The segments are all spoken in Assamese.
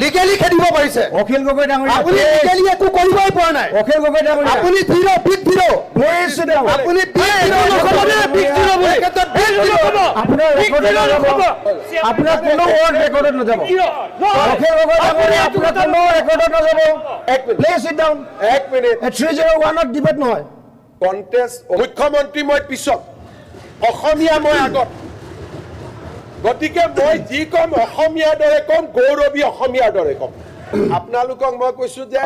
লিগেলি খেদিব পাৰিছে অখিল গগৈ ডাঙৰীয়া আপুনি লিগেলি একো কৰিবই পৰা নাই অখিল গগৈ ডাঙৰীয়া আপুনি zero' big zero' please sit down আপুনি বিগ জিৰ' নকবনে বিগ জিৰ' বুলি ক্ষেত্ৰত বিগ জিৰ' হ'ব আপোনাৰ ৰেকৰ্ডত নাযাব আপোনাৰ কোনো ৱৰ্ড ৰেকৰ্ডত নাযাব অখিল গগৈ ডাঙৰীয়া আপোনাৰ কোনো ৰেকৰ্ডত নাযাব প্লিজ চিট ডাউন 1 মিনিট 301ত ডিবেট নহয় কণ্টেষ্ট মুখ্যমন্ত্ৰী মই পিছত অসমীয়া মই আগত গতিকে মই যি কম অসমীয়াৰ দৰে কম গৌৰৱী অসমীয়াৰ দৰে কম আপোনালোকক মই কৈছো যে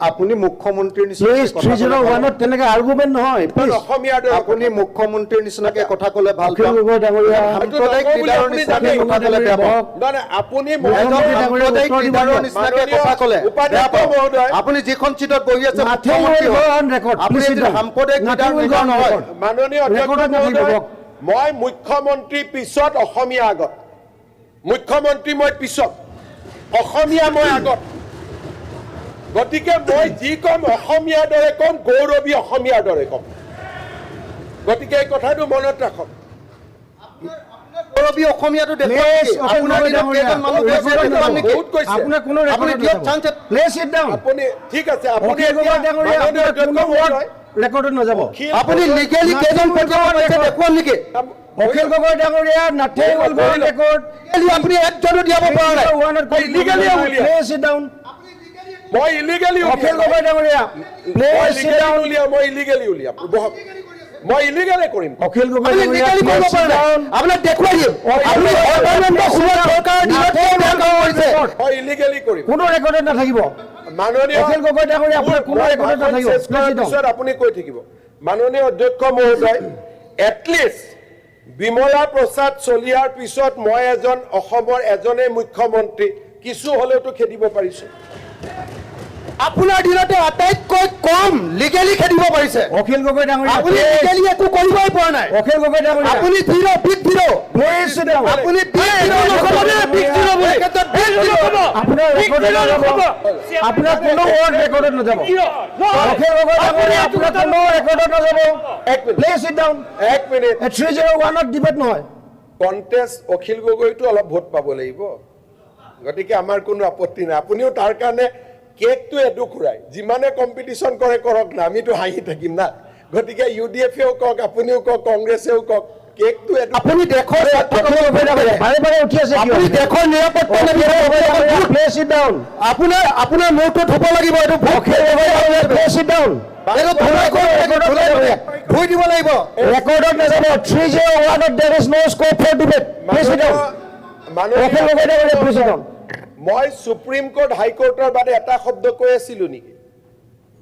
আপুনি মুখ্যমন্ত্ৰীৰ প্লিজ 301ত তেনেকৈ আৰ্গুমেণ্ট নহয় অসমীয়াৰ দৰে আপুনি মুখ্যমন্ত্ৰীৰ নিচিনাকে কথা ক'লে ভাল অখিল গগৈ ডাঙৰীয়া সাম্প্ৰদায়িক লিডাৰৰ নিচিনাকে কথা ক'লে বেয়া পাওঁ আপুনি সাম্প্ৰদায়িক লিডাৰৰ নিচিনাকে কথা ক'লে বেয়া পাওঁ আপুনি যিখন চিটত বহি আছে মুখ্যমন্ত্ৰী আপুনি সাম্প্ৰদায়িক লিডাৰ নহয় মাননীয় অধ্যক্ষ মহোদয় মই মুখ্যমন্ত্ৰী পিছত অসমীয়া আগত মুখ্যমন্ত্ৰী মই পিছত অসমীয়া মই আগত গতিকে মই যি কম অসমীয়াৰ দৰে কম গৌৰৱী অসমীয়াৰ দৰে কম গতিকে এই কথাটো মনত ৰাখক গৌৰৱী অসমীয়াটো আপুনি ঠিক আছে ৰেকৰ্ডত নাযাব আপুনি লিগেলি কেইজন পঠিয়াব পাৰিছে দেখুৱাম নেকি অখিল গগৈ ডাঙৰীয়া নাথিং উইল গো ৰেকৰ্ড আপুনি একজনো দিয়াব পৰা নাই প্লিজ চিট ডাউন মই ইলিগেলি অখিল গগৈ ডাঙৰীয়া প্লিজ চিট ডাউন মই ইলিগেলি উলিয়াম মই ইলিগেলি কৰিম অখিল গগৈ ডাঙৰীয়া আপোনাক দেখুৱাই দিম আপুনি মই ইলিগেলি কৰিম কোনো ৰেকৰ্ডত নাথাকিব মাননীয় অখিল গগৈ ডাঙৰীয়া আপোনাৰ কোনো ৰেকৰ্ডত নাথাকিব পিছত আপুনি কৈ থাকিব মাননীয় অধ্যক্ষ মহোদয় এটলিষ্ট বিমলা প্ৰসাদ চলিহাৰ পিছত মই অসমৰ এজনে মুখ্যমন্ত্ৰী কিছু হলেওতো খেদিব পাৰিছো আপোনাৰ দিনতে আটাইতকৈ কম লিগেলি খেদিব পাৰিছে অখিল গগৈ ডাঙৰীয়া আপুনি লিগেলি একো কৰিবই পৰা নাই অখিল গগৈ ডাঙৰীয়া আপুনি zero' big zero' please sit down আপুনি বিগ জিৰ' নকবনে বিগ জিৰ' বুলি ক্ষেত্ৰত বিগ জিৰ' হ'ব আপোনাৰ ৰেকৰ্ডত নাযাব আপোনাৰ কোনো ৱৰ্ড ৰেকৰ্ডত নাযাব অখিল গগৈ ডাঙৰীয়া আপোনাৰ কোনো ৰেকৰ্ডত নাযাব প্লিজ চিট ডাউন 1 মিনিট 301ত ডিবেট নহয় কণ্টেষ্ট অখিল গগৈটো অলপ ভোট পাব লাগিব গতিকে আমাৰ কোনো আপত্তি নাই আপুনিও তাৰ কাৰণে কেকটো এডু খুৰাই যিমানে কম্পিটিশ্যন কৰে কৰক না আমিতো হাঁহি থাকিম না গতিকে ইউডিএফেও কওক আপুনিও কওক কংগ্ৰেছেও কওক কেকটো এডু আপুনি দেশৰ বাৰে বাৰে উঠি আছে আপুনি দেশৰ নিৰাপত্তা প্লিজ চিট ডাউন আপোনাৰ মূৰটোত হ'ব লাগিব এইটো প্লিজ চিট ডাউন ধুই দিব লাগিব ৰেকৰ্ডত নাযাব 301ত there is no scope for debate please sit down Akhil Gogoi ডাঙৰীয়া প্লিজ চিট ডাউন মই সুপ্ৰিম কোৰ্ট হাইকোৰ্টৰ বাদে এটা শব্দ কৈ আছিলো নেকি